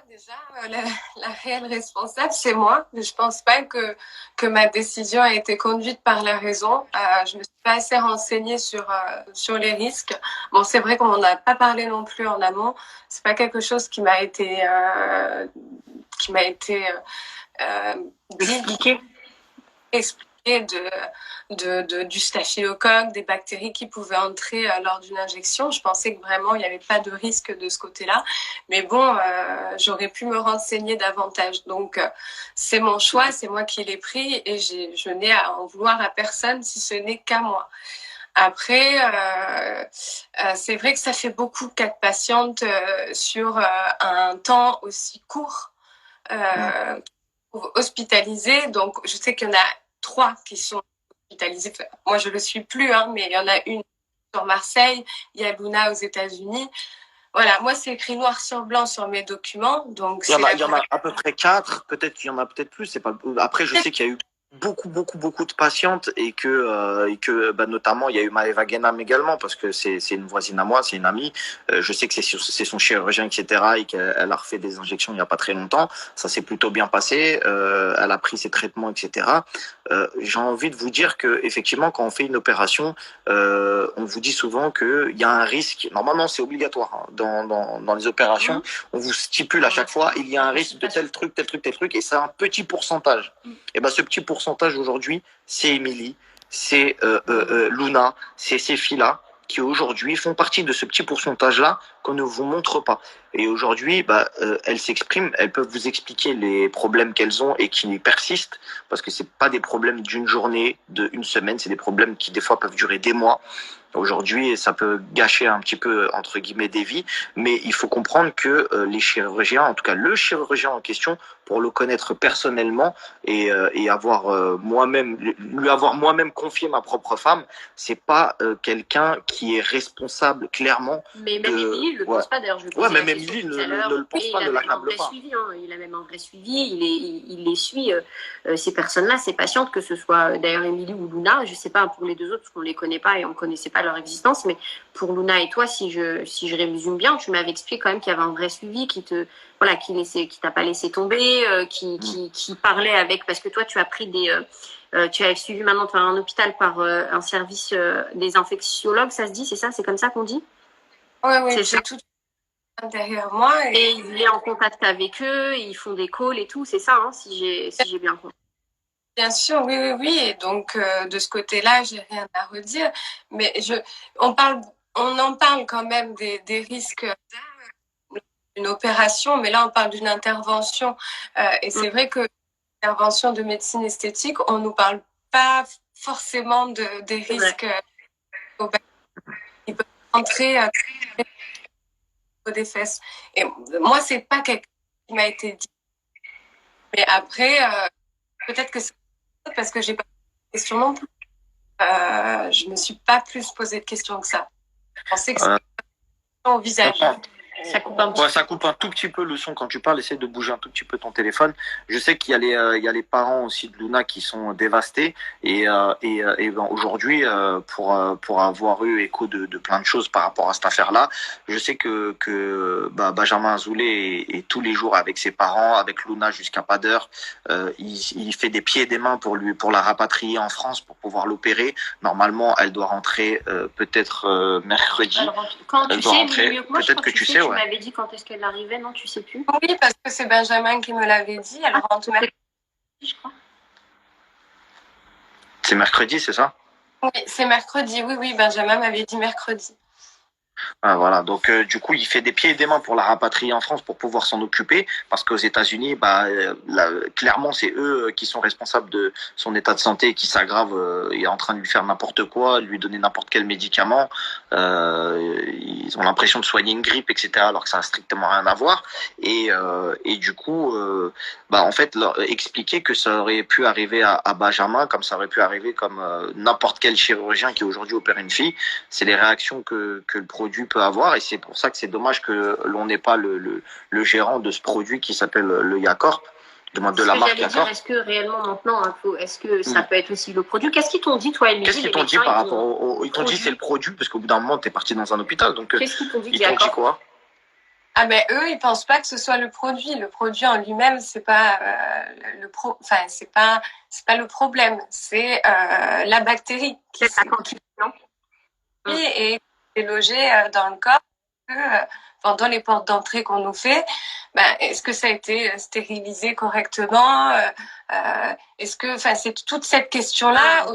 déjà, la réelle responsable, c'est moi. Je pense pas que ma décision a été conduite par la raison. Je me suis pas assez renseignée sur les risques. Bon, c'est vrai qu'on n'en a pas parlé non plus en amont. C'est pas quelque chose qui m'a été Expliquer. expliqué du staphylocoque, des bactéries qui pouvaient entrer lors d'une injection. Je pensais que vraiment il n'y avait pas de risque de ce côté-là. Mais bon, j'aurais pu me renseigner davantage. Donc, c'est mon choix, c'est moi qui l'ai pris et je n'ai à en vouloir à personne si ce n'est qu'à moi. Après, c'est vrai que ça fait beaucoup 4 patientes sur un temps aussi court hospitalisées. Donc, je sais qu'il y en a 3 qui sont hospitalisées. Enfin, moi, je le suis plus, mais il y en a une sur Marseille, il y a Luna aux États-Unis. Voilà, moi, c'est écrit noir sur blanc sur mes documents. Donc, il y en a à peu près 4, peut-être qu'il y en a peut-être plus. C'est pas... Après, je sais qu'il y a eu beaucoup de patientes et que notamment il y a eu Maëva Guénam également parce que c'est une voisine à moi, c'est une amie. Je sais que c'est son chirurgien, etc. et qu'elle a refait des injections il n'y a pas très longtemps. Ça s'est plutôt bien passé. Elle a pris ses traitements, etc. J'ai envie de vous dire que effectivement, quand on fait une opération, on vous dit souvent qu'il y a un risque. Normalement, c'est obligatoire dans les opérations. On vous stipule à chaque fois il y a un risque de tel truc, et c'est un petit pourcentage. Et ben ce petit pourcentage aujourd'hui, c'est Émilie, c'est Luna, c'est ces filles-là qui aujourd'hui font partie de ce petit pourcentage-là qu'on ne vous montre pas. Et aujourd'hui, elles s'expriment, elles peuvent vous expliquer les problèmes qu'elles ont et qui persistent, parce que c'est pas des problèmes d'une journée, d'une semaine, c'est des problèmes qui des fois peuvent durer des mois. Aujourd'hui, ça peut gâcher un petit peu, entre guillemets, des vies, mais il faut comprendre que les chirurgiens, en tout cas le chirurgien en question, pour le connaître personnellement et avoir lui avoir moi-même confié ma propre femme, c'est pas quelqu'un qui est responsable clairement. Mais même Émilie ne le pense pas, d'ailleurs. Même Émilie ne le pense pas, ne l'accable pas. Il a même un vrai suivi, il les suit, ces personnes-là, ces patientes, que ce soit d'ailleurs Émilie ou Luna, je sais pas pour les deux autres, parce qu'on les connaît pas et on connaissait pas leur existence, mais pour Luna et toi, si je résume bien, tu m'avais expliqué quand même qu'il y avait un vrai suivi qui t'a pas laissé tomber, qui parlait avec, parce que toi tu as pris tu as suivi maintenant un hôpital par un service des infectiologues, ça se dit, c'est ça, c'est comme ça qu'on dit? Oui, j'ai tout derrière moi. Et il est en contact avec eux, ils font des calls et tout, c'est ça, si j'ai bien compris. Bien sûr, oui. Et donc, de ce côté-là, j'ai rien à redire. Mais on en parle quand même des risques d'une opération, mais là, on parle d'une intervention. Et c'est vrai que l'intervention de médecine esthétique, on nous parle pas forcément des risques qui peuvent entrer des fesses. Et moi, c'est pas quelque chose qui m'a été dit. Mais après, peut-être que c'est parce que j'ai pas de questions non plus. Je me suis pas plus posé de questions que ça. Je pensais que c'était au visage. Ça coupe un petit peu. Ça coupe un tout petit peu le son quand tu parles. Essaie de bouger un tout petit peu ton téléphone. Je sais qu'il y a les parents aussi de Luna qui sont dévastés et aujourd'hui pour avoir eu écho de plein de choses par rapport à cette affaire-là, je sais que Benjamin Azoulay est tous les jours avec ses parents, avec Luna jusqu'à pas d'heure. Il fait des pieds et des mains pour la rapatrier en France pour pouvoir l'opérer. Normalement, elle doit rentrer peut-être mercredi. Alors, quand elle tu doit sais, rentrer. Peut-être que tu sais. Tu m'avais dit quand est-ce qu'elle arrivait, non, tu sais plus? Oui, parce que c'est Benjamin qui me l'avait dit. Elle rentre mercredi, je crois. C'est mercredi, c'est ça? Oui, c'est mercredi. Oui, Benjamin m'avait dit mercredi. Voilà, donc du coup, il fait des pieds et des mains pour la rapatrier en France pour pouvoir s'en occuper, parce qu'aux États-Unis, clairement, c'est eux qui sont responsables de son état de santé qui s'aggrave et est en train de lui faire n'importe quoi, de lui donner n'importe quel médicament. Ils ont l'impression de soigner une grippe, etc., alors que ça n'a strictement rien à voir. Et du coup, en fait, leur expliquer que ça aurait pu arriver à Benjamin, comme ça aurait pu arriver comme n'importe quel chirurgien qui aujourd'hui opère une fille, c'est les réactions que le produit peut avoir, et c'est pour ça que c'est dommage que l'on n'ait pas le gérant de ce produit qui s'appelle le Yacorp, de la marque Yacorp. Est-ce que réellement maintenant, est-ce que ça peut être aussi le produit? Qu'est-ce qu'ils t'ont dit, toi, Émilie? Qu'est-ce qu'ils t'ont dit par rapport ils t'ont dit c'est le produit, parce qu'au bout d'un moment, t'es parti dans un hôpital, donc qu'est-ce qu'ils t'ont dit? Ils t'ont dit quoi? Ah ben eux, ils pensent pas que ce soit le produit. Le produit en lui-même, c'est pas c'est pas le problème. C'est la bactérie qui est logée dans le corps. Pendant les portes d'entrée qu'on nous fait, est-ce que ça a été stérilisé correctement? Est-ce que, c'est toute cette question-là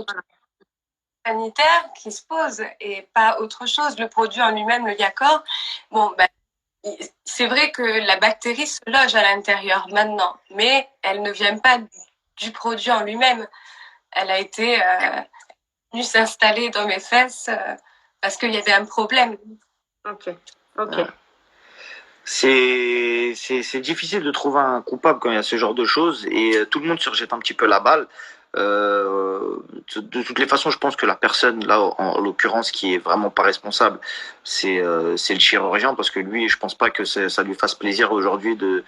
sanitaire qui se pose et pas autre chose. Le produit en lui-même, le Yacore, c'est vrai que la bactérie se loge à l'intérieur maintenant, mais elle ne vient pas du produit en lui-même. Elle a été venue s'installer dans mes fesses parce qu'il y avait un problème. Ok. C'est difficile de trouver un coupable quand il y a ce genre de choses et tout le monde se rejette un petit peu la balle. De toutes les façons, je pense que la personne là, en l'occurrence, qui est vraiment pas responsable, c'est le chirurgien parce que lui, je pense pas que ça lui fasse plaisir aujourd'hui de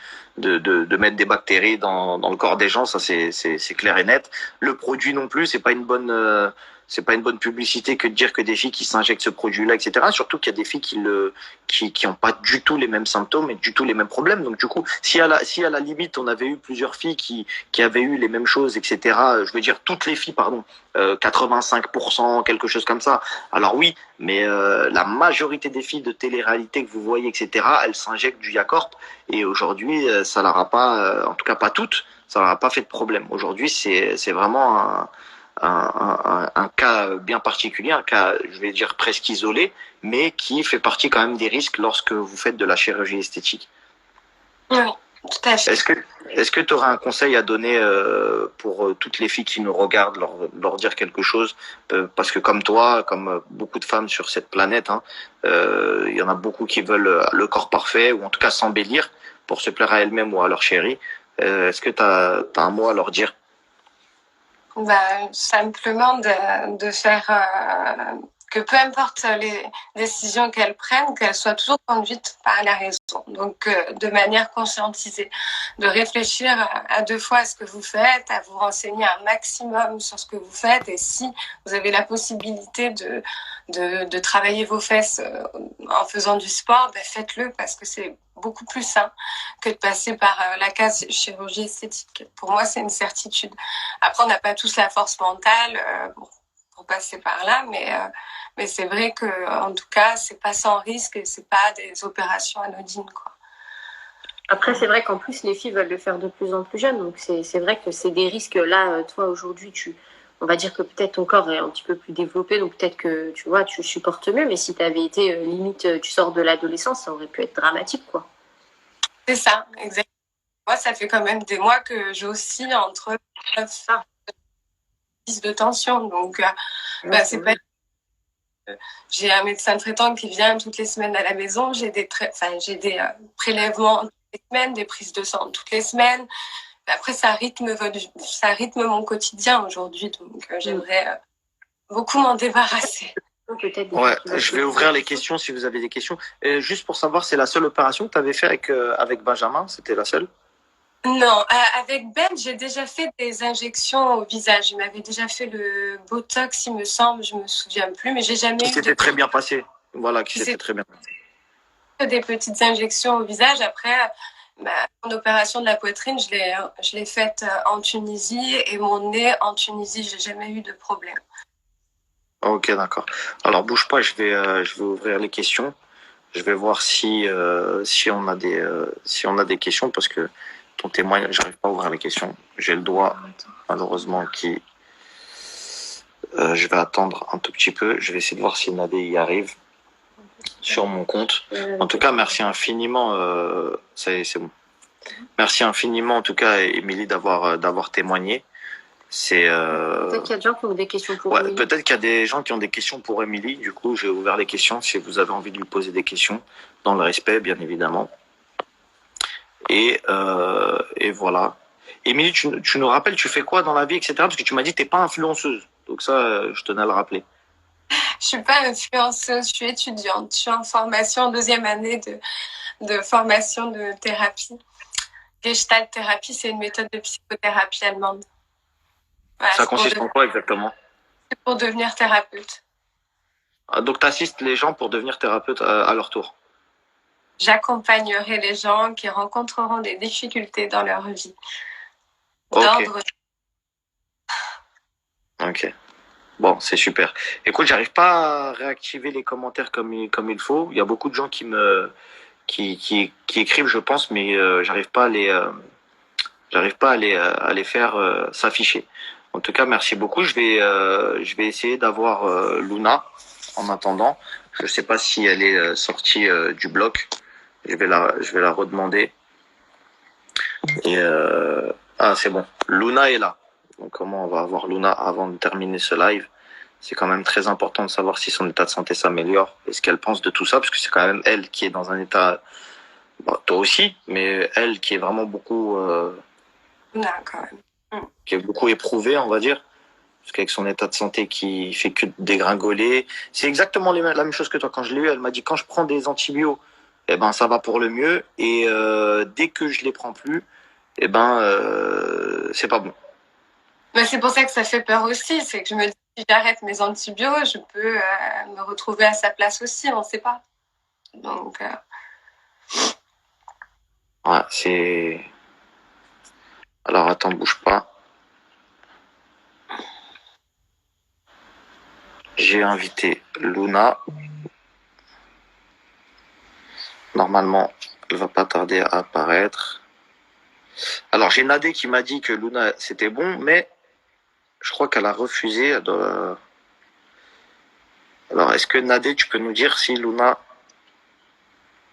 mettre des bactéries dans le corps des gens. Ça, c'est clair et net. Le produit non plus, c'est pas une bonne publicité que de dire que des filles qui s'injectent ce produit-là, etc. Surtout qu'il y a des filles qui ont pas du tout les mêmes symptômes et du tout les mêmes problèmes. Donc du coup, si à la limite on avait eu plusieurs filles qui avaient eu les mêmes choses, etc. Je veux dire toutes les filles, pardon, 85%, quelque chose comme ça. Alors oui, mais la majorité des filles de télé-réalité que vous voyez, etc. Elles s'injectent du Yacorp et aujourd'hui ça leur a pas, en tout cas pas toutes, ça leur a pas fait de problème. Aujourd'hui c'est vraiment un cas bien particulier, un cas, je vais dire presque isolé, mais qui fait partie quand même des risques lorsque vous faites de la chirurgie esthétique. Oui, tout à fait. Est-ce que tu auras un conseil à donner pour toutes les filles qui nous regardent, leur dire quelque chose parce que comme toi, comme beaucoup de femmes sur cette planète, il y en a beaucoup qui veulent le corps parfait ou en tout cas s'embellir pour se plaire à elles-mêmes ou à leur chérie. Est-ce que tu as un mot à leur dire? Simplement de faire que peu importe les décisions qu'elles prennent, qu'elles soient toujours conduites par la raison. Donc, de manière conscientisée, de réfléchir à deux fois à ce que vous faites, à vous renseigner un maximum sur ce que vous faites. Et si vous avez la possibilité de travailler vos fesses en faisant du sport, faites-le parce que c'est beaucoup plus sain que de passer par la case chirurgie esthétique. Pour moi, c'est une certitude. Après, on n'a pas tous la force mentale pour passer par là, mais c'est vrai que, en tout cas, c'est pas sans risque et c'est pas des opérations anodines, quoi. Après, c'est vrai qu'en plus, les filles veulent le faire de plus en plus jeunes, donc c'est vrai que c'est des risques. Là, toi, aujourd'hui, on va dire que peut-être ton corps est un petit peu plus développé, donc peut-être que, tu vois, tu supportes mieux, mais si tu avais été limite, tu sors de l'adolescence, ça aurait pu être dramatique, quoi. C'est ça, exactement. Moi, ça fait quand même des mois que j'oscille entre 9 et 10 de tension, donc c'est pas... J'ai un médecin traitant qui vient toutes les semaines à la maison. J'ai des prélèvements toutes les semaines, des prises de sang toutes les semaines. Après, ça rythme mon quotidien aujourd'hui. Donc, j'aimerais beaucoup m'en débarrasser. Ouais, je vais ouvrir les questions si vous avez des questions. Juste pour savoir, c'est la seule opération que tu avais fait avec Benjamin? C'était la seule? Non, avec Ben, j'ai déjà fait des injections au visage. Il m'avait déjà fait le Botox, il me semble, je me souviens plus, mais j'ai jamais eu. C'était très bien passé. Voilà, qui s'était très bien passé. Des petites injections au visage. Après, mon opération de la poitrine, je l'ai faite en Tunisie et mon nez en Tunisie, j'ai jamais eu de problème. Ok, d'accord. Alors bouge pas, je vais ouvrir les questions. Je vais voir si on a des questions parce que ton témoignage, j'arrive pas à ouvrir les questions. J'ai le doigt malheureusement qui. Je vais attendre un tout petit peu. Je vais essayer de voir si Nadé y arrive sur mon compte. En tout cas, merci infiniment. Ça y est, c'est bon. Merci infiniment en tout cas, Émilie, d'avoir témoigné. Peut-être qu'il y a des gens qui ont des questions pour Émilie. Peut-être qu'il y a des gens qui ont des questions pour Émilie. Du coup, j'ai ouvert les questions si vous avez envie de lui poser des questions, dans le respect, bien évidemment. Et voilà. Émilie, tu nous rappelles, tu fais quoi dans la vie, etc. Parce que tu m'as dit que tu n'es pas influenceuse. Donc ça, je tenais à le rappeler. Je suis pas influenceuse, je suis étudiante. Je suis en formation, deuxième année de formation de thérapie. Gestalt thérapie, c'est une méthode de psychothérapie allemande. Voilà, ça consiste en quoi exactement? C'est pour devenir thérapeute. Donc tu assistes les gens pour devenir thérapeute à leur tour? j'accompagnerai les gens qui rencontreront des difficultés dans leur vie. Ok. Ok. Bon, c'est super. Écoute, j'arrive pas à réactiver les commentaires comme il faut. Il y a beaucoup de gens qui écrivent, je pense, mais j'arrive pas à les faire s'afficher. En tout cas, merci beaucoup. Je vais essayer d'avoir Luna en attendant. Je sais pas si elle est sortie du bloc. Je vais la redemander. Et ah, c'est bon. Luna est là. Donc, comment on va avoir Luna avant de terminer ce live? C'est quand même très important de savoir si son état de santé s'améliore et ce qu'elle pense de tout ça, parce que c'est quand même elle qui est dans un état, bon, toi aussi, mais elle qui est vraiment beaucoup, Luna, quand même. qui est beaucoup éprouvée, on va dire, parce qu'avec son état de santé qui fait que dégringoler, c'est exactement la même chose que toi. Quand je l'ai eu, elle m'a dit quand je prends des antibiotiques, eh ben ça va pour le mieux, et dès que je les prends plus, eh ben c'est pas bon. Mais c'est pour ça que ça fait peur aussi, c'est que je me dis si j'arrête mes antibiotiques, je peux me retrouver à sa place aussi, on ne sait pas. Donc ouais, c'est. Alors attends, bouge pas. J'ai invité Luna. Normalement, elle va pas tarder à apparaître. Alors j'ai Nadé qui m'a dit que Luna c'était bon, mais je crois qu'elle a refusé. Alors est-ce que Nadé, tu peux nous dire si Luna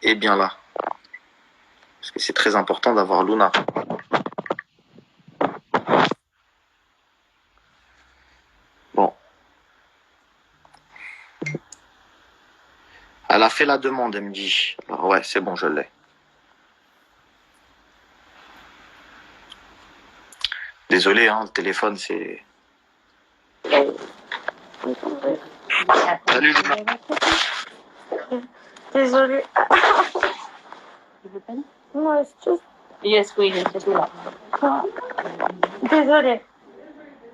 est bien là? Parce que c'est très important d'avoir Luna. Bon. Elle a fait la demande, elle me dit. Alors ouais, c'est bon, je l'ai. Désolé, hein, le téléphone, c'est... Salut Luna. Désolée. Non, c'est juste... Yes, oui, c'est tout là. Désolée.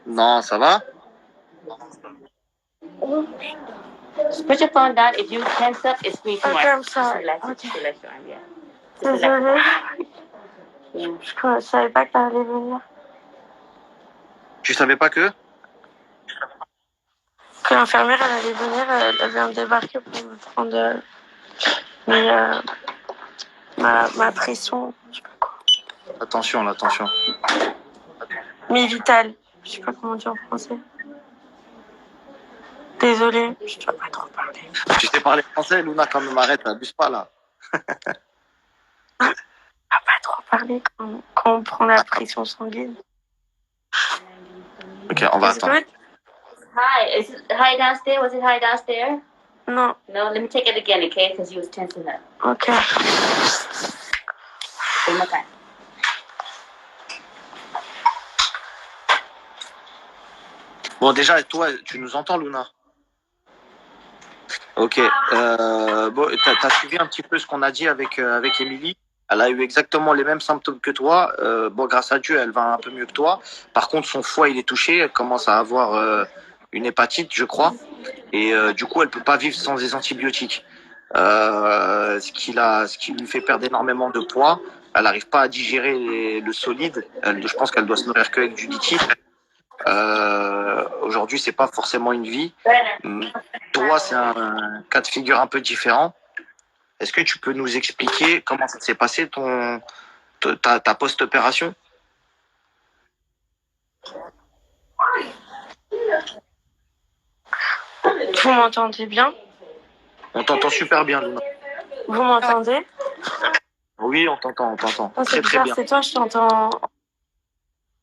Non, ça va? Just put your phone down. If you tense up, it's me too much. Okay, I'm sorry. Just relax your arm, yeah. Désolée. Je savais pas que t'allais venir. Tu savais pas que? Que l'infirmière, elle allait venir, elle vient de débarquer pour me prendre ma pression, je sais pas quoi. Attention, attention. Mi vitale, je sais pas comment dire en français. Désolée, je dois pas trop parler. Tu sais parler français, Luna, quand même, arrête, abuse pas là. Je dois pas trop parler quand on prend la pression sanguine. Ok, on va attendre. Hi, is it high downstairs? Was it high downstairs? Non. No, let me take it again, okay? Because you was tensing up. Ok. One more time. Bon, déjà, toi, tu nous entends, Luna? Ok. Bon, t'as suivi un petit peu ce qu'on a dit avec Émilie. Elle a eu exactement les mêmes symptômes que toi. Bon, grâce à Dieu, elle va un peu mieux que toi. Par contre, son foie, il est touché. Elle commence à avoir une hépatite, je crois. Et du coup, elle peut pas vivre sans des antibiotiques. Ce qui lui fait perdre énormément de poids. Elle n'arrive pas à digérer le solide. Je pense qu'elle doit se nourrir qu'avec du liquide. Aujourd'hui, c'est pas forcément une vie. Toi, c'est un cas de figure un peu différent. Est-ce que tu peux nous expliquer comment ça s'est passé ta post-opération? Vous m'entendez bien? On t'entend super bien, Luna. Vous m'entendez? Oui, on t'entend, on t'entend. Oh, très très bien. C'est toi, je t'entends.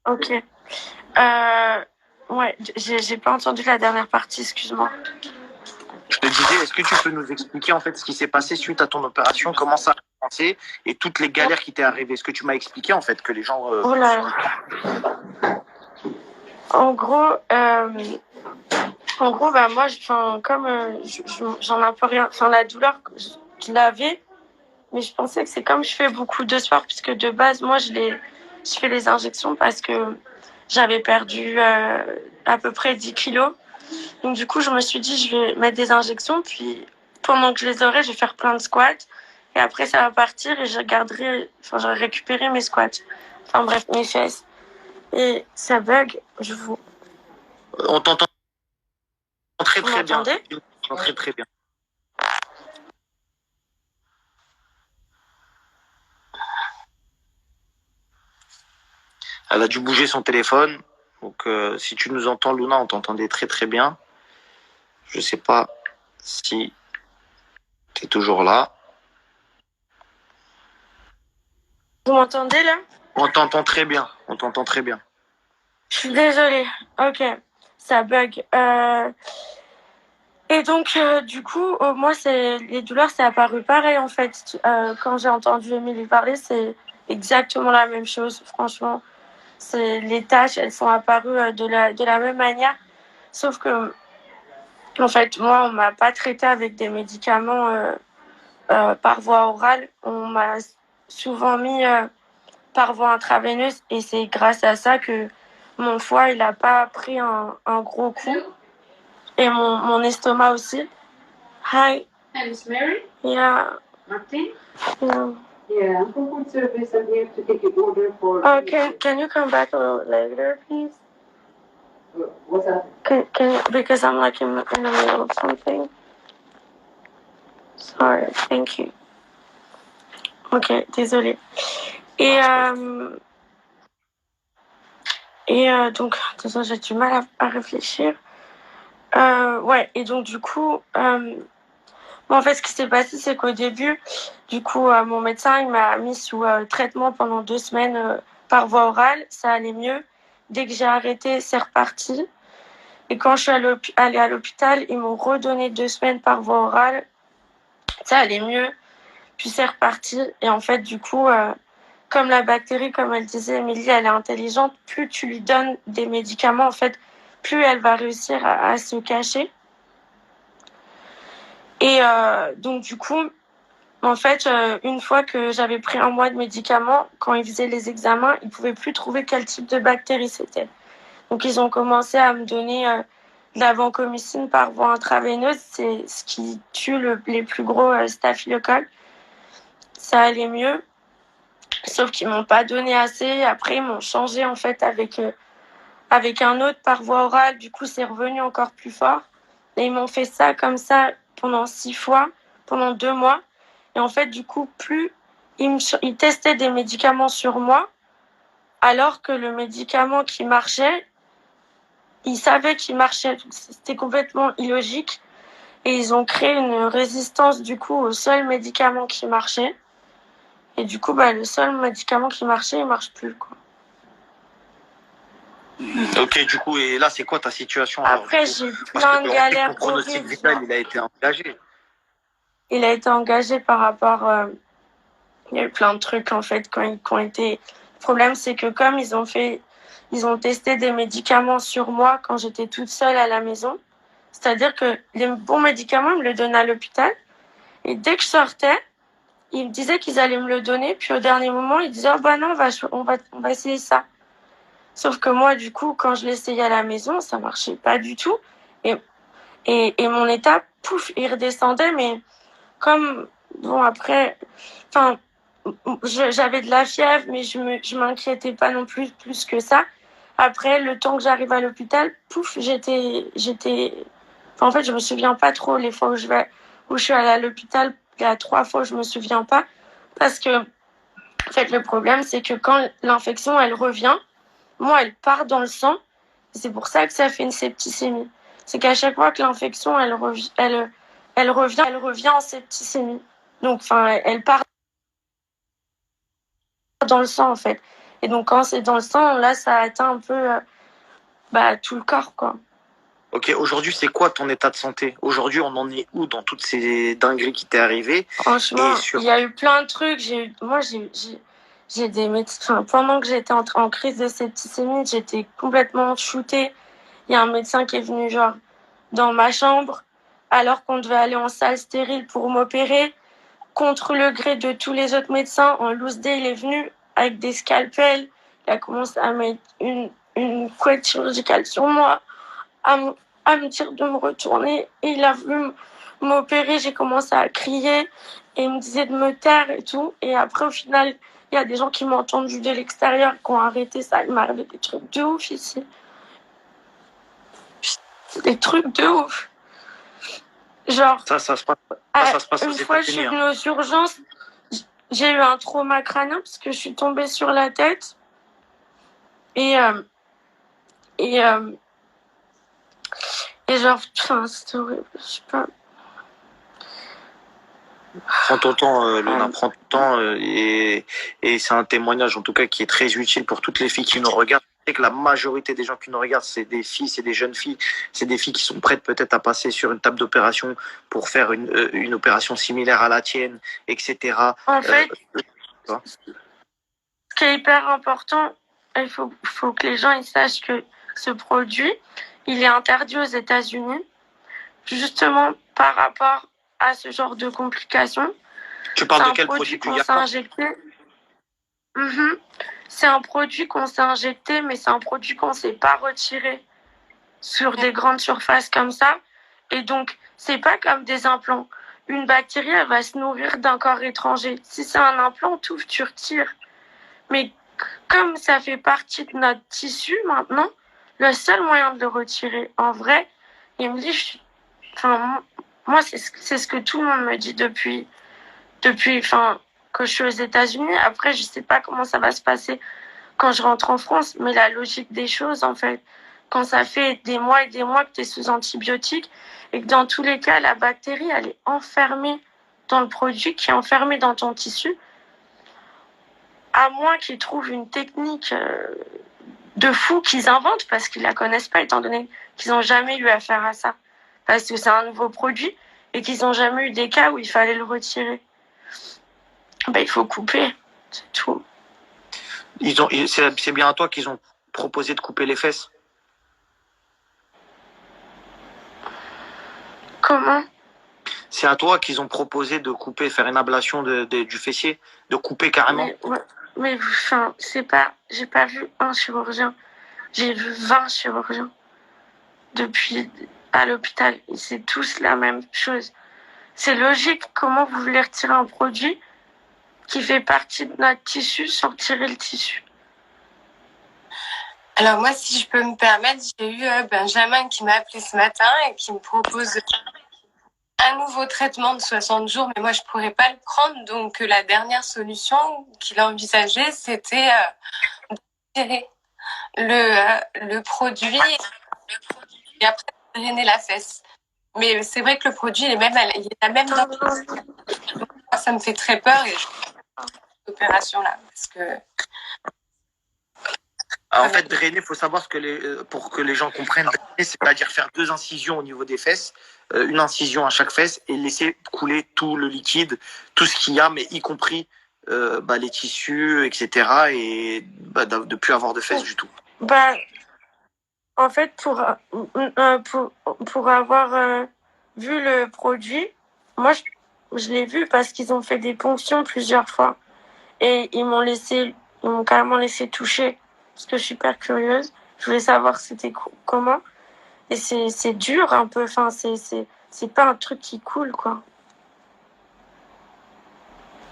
Ok. Ouais, j'ai pas entendu la dernière partie, excuse-moi. Je te disais, est-ce que tu peux nous expliquer en fait ce qui s'est passé suite à ton opération, comment ça a commencé et toutes les galères qui t'est arrivées? Est-ce que tu m'as expliqué en fait que les gens... Oh là là. En gros, bah moi, comme j'en ai un peu rien, enfin la douleur, je l'avais, mais je pensais que c'est comme je fais beaucoup de sport, puisque de base, moi, je fais les injections parce que j'avais perdu à peu près 10 kilos. Donc du coup, je me suis dit, je vais mettre des injections, puis pendant que je les aurai, je vais faire plein de squats. Et après, ça va partir et j'aurai récupéré mes squats. Enfin bref, mes fesses. Et ça bug, je vous... On t'entend très Vous très bien. m'entendez ? On t'entend très très bien. Elle a dû bouger son téléphone. Donc si tu nous entends, Luna, on t'entendait très très bien. Je sais pas si tu es toujours là. Vous m'entendez là ? On t'entend très bien. On t'entend très bien. Je suis désolée. Ok, ça bug. Et donc, du coup, moi, les douleurs, c'est apparu pareil, en fait. Quand j'ai entendu Émilie parler, c'est exactement la même chose. Franchement, les tâches, elles sont apparues de la même manière. Sauf que, en fait, moi, on m'a pas traité avec des médicaments par voie orale. On m'a souvent mis par voie intraveineuse. Et c'est grâce à ça que mon foie, il a pas pris un gros coup. Et mon estomac aussi. Hi. Hi, Miss Mary? Yeah. Martin? Yeah. Yeah, I'm from food service. I'm here to take your order for... Can you come back a little later, please? What's that? Because I'm like in the middle of something. Sorry, thank you. Ok, désolée. Donc, désolé, j'ai du mal à réfléchir. Ouais, et donc du coup, moi, en fait, ce qui s'est passé, c'est qu'au début, du coup, mon médecin, il m'a mis sous traitement pendant 2 semaines par voie orale. Ça allait mieux. Dès que j'ai arrêté, c'est reparti. Et quand je suis allée à l'hôpital, ils m'ont redonné 2 semaines par voie orale. Ça allait mieux. Puis c'est reparti. Et en fait, du coup, comme la bactérie, comme elle disait, Émilie, elle est intelligente. Plus tu lui donnes des médicaments, en fait, plus elle va réussir à se cacher. Et donc, du coup, en fait, une fois que j'avais pris 1 mois de médicaments, quand ils faisaient les examens, ils pouvaient plus trouver quel type de bactérie c'était. Donc, ils ont commencé à me donner de la vancomycine par voie intraveineuse. C'est ce qui tue les plus gros staphylocoques. Ça allait mieux. Sauf qu'ils m'ont pas donné assez. Après, ils m'ont changé, en fait, avec un autre par voie orale. Du coup, c'est revenu encore plus fort. Et ils m'ont fait ça comme ça pendant 6 fois, pendant 2 mois. Et en fait, du coup, plus ils testaient des médicaments sur moi, alors que le médicament qui marchait, ils savaient qu'il marchait. C'était complètement illogique. Et ils ont créé une résistance, du coup, au seul médicament qui marchait. Et du coup, le seul médicament qui marchait, il marche plus, quoi. Ok, du coup, et là, c'est quoi ta situation? Après, j'ai plein de galères. Ton pronostic vital, il a été engagé. Il a été engagé par rapport... il y a eu plein de trucs, en fait, qui ont été... Le problème, c'est que comme ils ont testé des médicaments sur moi quand j'étais toute seule à la maison, c'est-à-dire que les bons médicaments, ils me le donnaient à l'hôpital. Et dès que je sortais, ils me disaient qu'ils allaient me le donner. Puis au dernier moment, ils disaient « Oh bah non, on va essayer ça ». Sauf que moi, du coup, quand je l'essayais à la maison, ça marchait pas du tout. Et mon état, pouf, il redescendait. Mais comme, bon, après, enfin, j'avais de la fièvre, mais je m'inquiétais pas non plus que ça. Après, le temps que j'arrive à l'hôpital, pouf, en fait, je me souviens pas trop les fois où je suis allée à l'hôpital. Il y a 3 fois où je me souviens pas. Parce que, en fait, le problème, c'est que quand l'infection, elle revient, moi, elle part dans le sang. C'est pour ça que ça fait une septicémie. C'est qu'à chaque fois que l'infection, elle revient en septicémie. Donc, elle part dans le sang, en fait. Et donc, quand c'est dans le sang, là, ça atteint un peu tout le corps, quoi. Ok, aujourd'hui, c'est quoi ton état de santé? Aujourd'hui, on en est où dans toutes ces dingueries qui t'est arrivées? Franchement, il y a eu plein de trucs. J'ai des médecins. Pendant que j'étais en crise de septicémie, j'étais complètement shootée. Il y a un médecin qui est venu, genre, dans ma chambre, alors qu'on devait aller en salle stérile pour m'opérer. Contre le gré de tous les autres médecins, en loose day, il est venu avec des scalpels. Il a commencé à mettre une couette chirurgicale sur moi, à me dire de me retourner. Et il a voulu m'opérer. J'ai commencé à crier. et il me disait de me taire et tout. Et après, au final, il y a des gens qui m'ont entendu de l'extérieur, qui ont arrêté ça. Il m'est arrivé des trucs de ouf ici. Des trucs de ouf. Genre, Ça se passe aux une fois, je suis États-Unis. venue aux urgences, j'ai eu un trauma crânien parce que je suis tombée sur la tête. Et genre, enfin, c'était horrible, je sais pas. Prends ton temps, Luna, prends ton temps. Et c'est un témoignage, en tout cas, qui est très utile pour toutes les filles qui nous regardent. Je sais que la majorité des gens qui nous regardent, c'est des filles, c'est des jeunes filles. C'est des filles qui sont prêtes peut-être à passer sur une table d'opération pour faire une opération similaire à la tienne, etc. En fait, ce qui est hyper important, il faut que les gens ils sachent que ce produit, il est interdit aux États-Unis, justement par rapport à ce genre de complications. Tu parles de quel produit qu'on s'est injecté. C'est un produit qu'on s'est injecté, mais c'est un produit qu'on ne s'est pas retiré sur des grandes surfaces comme ça. Et donc, c'est pas comme des implants. Une bactérie, elle va se nourrir d'un corps étranger. Si c'est un implant, tu retires. Mais comme ça fait partie de notre tissu maintenant, le seul moyen de le retirer, en vrai, il me dit, moi, c'est ce que tout le monde me dit depuis que je suis aux États-Unis. Après, je sais pas comment ça va se passer quand je rentre en France, mais la logique des choses, en fait, quand ça fait des mois et des mois que tu es sous antibiotiques et que dans tous les cas, la bactérie, elle est enfermée dans le produit, qui est enfermé dans ton tissu, à moins qu'ils trouvent une technique de fou qu'ils inventent, parce qu'ils la connaissent pas, étant donné qu'ils n'ont jamais eu affaire à ça, parce que c'est un nouveau produit et qu'ils n'ont jamais eu des cas où il fallait le retirer. Il faut couper, c'est tout. C'est bien à toi qu'ils ont proposé de couper les fesses? Comment? C'est à toi qu'ils ont proposé de couper, faire une ablation du fessier, de couper carrément? Mais c'est pas, j'ai pas vu un chirurgien, j'ai vu 20 chirurgiens depuis à l'hôpital. Et c'est tous la même chose. C'est logique. Comment vous voulez retirer un produit qui fait partie de notre tissu sans retirer le tissu? Alors moi, si je peux me permettre, j'ai eu Benjamin qui m'a appelé ce matin et qui me propose un nouveau traitement de 60 jours, mais moi je pourrais pas le prendre. Donc la dernière solution qu'il a envisagée, c'était de tirer le produit et après drainer la fesse. Mais c'est vrai que le produit il est la même dans moi, ça me fait très peur et je cette opération là parce que en fait, drainer, faut savoir pour que les gens comprennent, drainer, c'est-à-dire faire 2 incisions au niveau des fesses, une incision à chaque fesse et laisser couler tout le liquide, tout ce qu'il y a, mais y compris les tissus, etc. Et de ne plus avoir de fesses du tout. En fait, pour avoir vu le produit, moi, je l'ai vu parce qu'ils ont fait des ponctions plusieurs fois. Et ils m'ont carrément laissé toucher, parce que je suis hyper curieuse. Je voulais savoir c'était comment. Et c'est dur un peu, c'est pas un truc qui coule, quoi.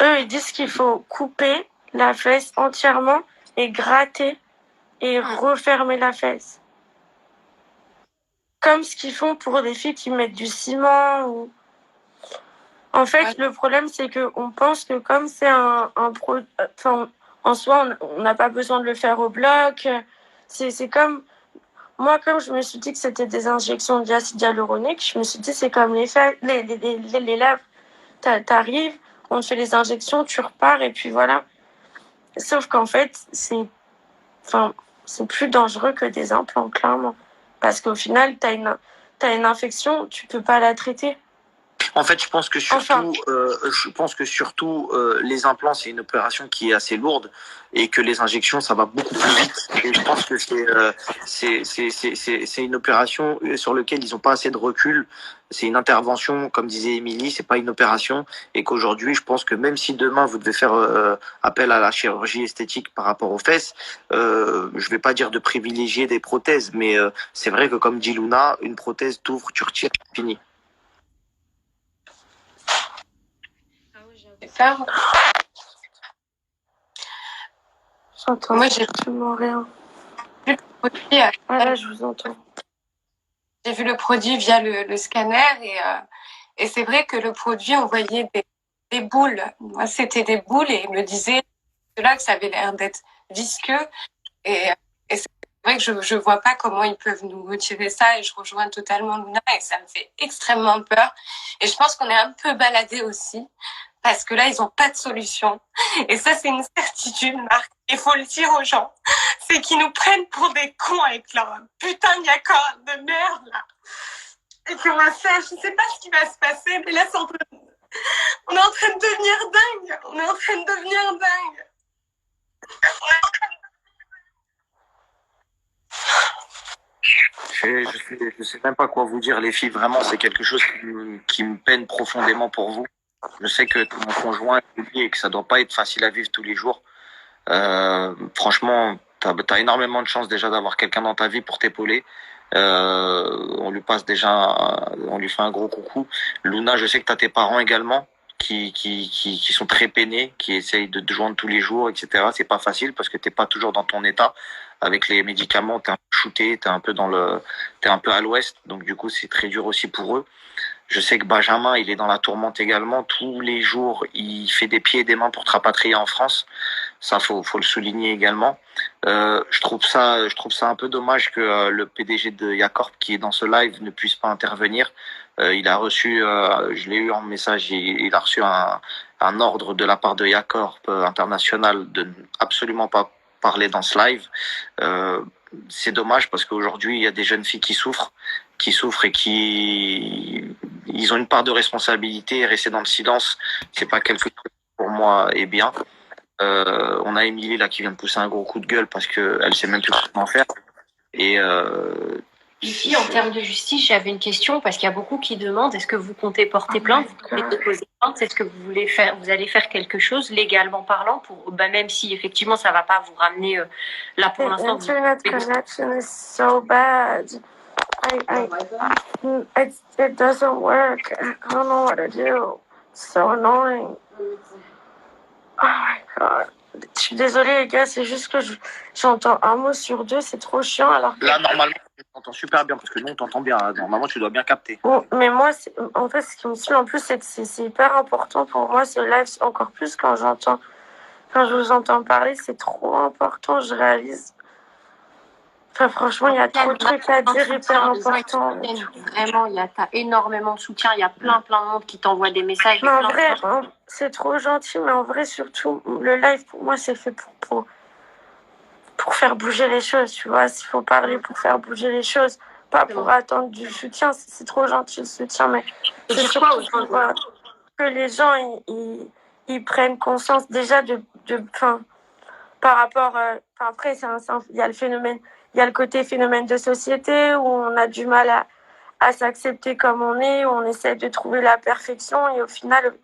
Eux, ils disent qu'il faut couper la fesse entièrement et gratter et refermer la fesse. Comme ce qu'ils font pour des filles qui mettent du ciment ou... En fait, le problème, c'est qu'on pense que comme c'est un produit... en soi, on n'a pas besoin de le faire au bloc. C'est comme... Moi, comme je me suis dit que c'était des injections d'acide hyaluronique, je me suis dit c'est comme les lèvres. T'arrives, on te fait les injections, tu repars et puis voilà. Sauf qu'en fait, c'est plus dangereux que des implants, clairement. Parce qu'au final, t'as une infection, tu peux pas la traiter. En fait, je pense que surtout, les implants, c'est une opération qui est assez lourde et que les injections, ça va beaucoup plus vite. Et je pense que c'est une opération sur laquelle ils n'ont pas assez de recul. C'est une intervention, comme disait Émilie, c'est pas une opération. Et qu'aujourd'hui, je pense que même si demain vous devez faire appel à la chirurgie esthétique par rapport aux fesses, je vais pas dire de privilégier des prothèses, mais c'est vrai que comme dit Luna, une prothèse t'ouvre, tu retires, fini. écouteurs. J'entends Moi, j'ai absolument rien. vu le produit, Ah là, je vous entends. j'ai vu le produit via le scanner et c'est vrai que le produit, on voyait des boules. Moi, c'était des boules et il me disait là que ça avait l'air d'être visqueux et c'est vrai que je vois pas comment ils peuvent nous retirer ça et je rejoins totalement Luna et ça me fait extrêmement peur. Et je pense qu'on est un peu baladé aussi parce que là, ils ont pas de solution. Et ça, c'est une certitude, Marc. Il faut le dire aux gens. C'est qu'ils nous prennent pour des cons avec leur putain de Yacore de merde, là. Et qu'on va faire, je sais pas ce qui va se passer, mais là, on est en train de devenir dingue. On est en train de devenir dingue. Je sais même pas quoi vous dire, les filles. Vraiment, c'est quelque chose qui me peine profondément pour vous. Je sais que mon conjoint est lié et que ça doit pas être facile à vivre tous les jours. Franchement, t'as énormément de chance déjà d'avoir quelqu'un dans ta vie pour t'épauler. On lui fait un gros coucou. Luna, je sais que t'as tes parents également qui sont très peinés, qui essayent de te joindre tous les jours, etc. C'est pas facile parce que t'es pas toujours dans ton état. Avec les médicaments, t'es un peu shooté, t'es un peu à l'ouest. Donc du coup, c'est très dur aussi pour eux. Je sais que Benjamin, il est dans la tourmente également. Tous les jours, il fait des pieds et des mains pour te rapatrier en France. Ça, faut le souligner également. Je trouve ça un peu dommage que le PDG de Yacorp, qui est dans ce live, ne puisse pas intervenir. Il a reçu, je l'ai eu en message, il a reçu un ordre de la part de Yacorp international de absolument pas parler dans ce live. C'est dommage parce qu'aujourd'hui, il y a des jeunes filles qui souffrent et ils ont une part de responsabilité et rester dans le silence, c'est pas quelque chose qui, pour moi, est bien. On a Émilie là qui vient de pousser un gros coup de gueule parce que elle sait même plus comment faire. Et Ici, en termes de justice, j'avais une question parce qu'il y a beaucoup qui demandent est-ce que vous comptez porter plainte, vous comptez déposer plainte, est-ce que vous allez faire quelque chose légalement parlant pour, même si effectivement ça va pas vous ramener là pour l'instant. The internet connection is so bad. It doesn't work. I don't know what to do. It's so annoying. Oh my god. Je suis désolée les gars, c'est juste que j'entends un mot sur deux, c'est trop chiant alors que... Là, normalement, tu t'entends super bien parce que nous, on t'entend bien. Normalement, tu dois bien capter. Bon, mais moi, en fait, ce qui me suit en plus, c'est hyper important pour moi, ce live, encore plus quand je vous entends parler, c'est trop important, je réalise. Enfin, franchement, il y a trop de trucs à dire hyper importants. Vraiment, t'as énormément de soutien. Il y a plein de monde qui t'envoie des messages. Mais en vrai, c'est trop gentil, mais en vrai, surtout, le live, pour moi, c'est fait pour faire bouger les choses, tu vois. S'il faut parler pour faire bouger les choses, pas pour attendre du soutien. C'est trop gentil, le soutien, mais c'est surtout pour que les gens, ils prennent conscience déjà par rapport... après, il y a le phénomène... Il y a le côté phénomène de société où on a du mal à s'accepter comme on est, où on essaie de trouver la perfection et au final,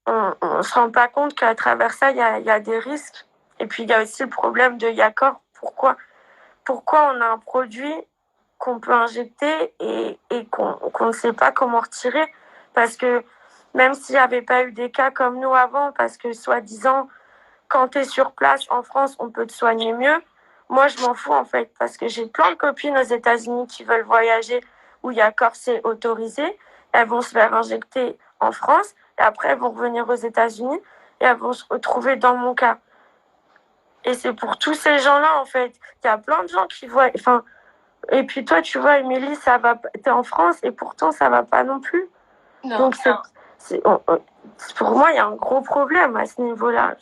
on se rend pas compte qu'à travers ça, il y a des risques. Et puis, il y a aussi le problème de Yacorp. Pourquoi on a un produit qu'on peut injecter et qu'on ne sait pas comment retirer? Parce que même s'il n'y avait pas eu des cas comme nous avant, parce que soi-disant, quand tu es sur place en France, on peut te soigner mieux. Moi, je m'en fous, en fait, parce que j'ai plein de copines aux États-Unis qui veulent voyager où Yacorp c'est autorisé. Elles vont se faire injecter en France et après, elles vont revenir aux États-Unis et elles vont se retrouver dans mon cas. Et c'est pour tous ces gens-là, en fait. Il y a plein de gens qui voient... et puis toi, tu vois, Émilie, ça va... T'es en France et pourtant, ça va pas non plus. Non. Donc, pour moi, il y a un gros problème à ce niveau-là.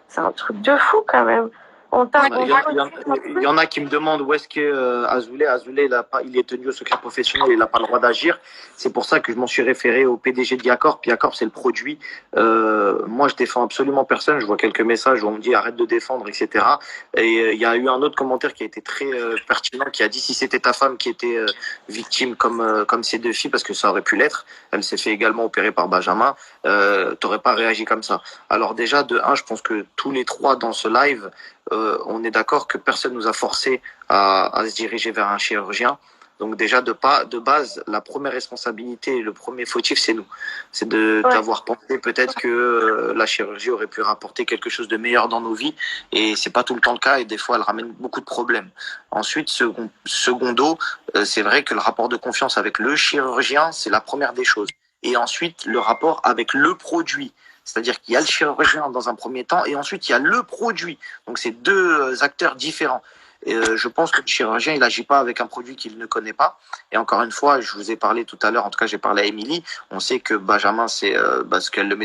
C'est un truc de fou, quand même. Il y en a qui me demandent où est-ce que Azoulay, il est tenu au secret professionnel, il n'a pas le droit d'agir. C'est pour ça que je m'en suis référé au PDG de Yacorp. Yacorp, c'est le produit. Moi, je défends absolument personne. Je vois quelques messages où on me dit arrête de défendre, etc. Et il y a eu un autre commentaire qui a été très pertinent, qui a dit si c'était ta femme qui était victime comme ces deux filles, parce que ça aurait pu l'être. Elle s'est fait également opérer par Benjamin. T'aurais pas réagi comme ça. Alors déjà, de un, je pense que tous les trois dans ce live, on est d'accord que personne nous a forcé à se diriger vers un chirurgien. Donc déjà de base, la première responsabilité, le premier fautif, c'est nous. C'est d'avoir pensé peut-être que la chirurgie aurait pu rapporter quelque chose de meilleur dans nos vies, et c'est pas tout le temps le cas, et des fois elle ramène beaucoup de problèmes. Ensuite, secondo, c'est vrai que le rapport de confiance avec le chirurgien, c'est la première des choses. Et ensuite, le rapport avec le produit. C'est-à-dire qu'il y a le chirurgien dans un premier temps, et ensuite il y a le produit. Donc c'est deux acteurs différents. Et je pense que le chirurgien, il agit pas avec un produit qu'il ne connaît pas. Et encore une fois, je vous ai parlé tout à l'heure, en tout cas j'ai parlé à Émilie, on sait que Benjamin, c'est ce qu'elle le met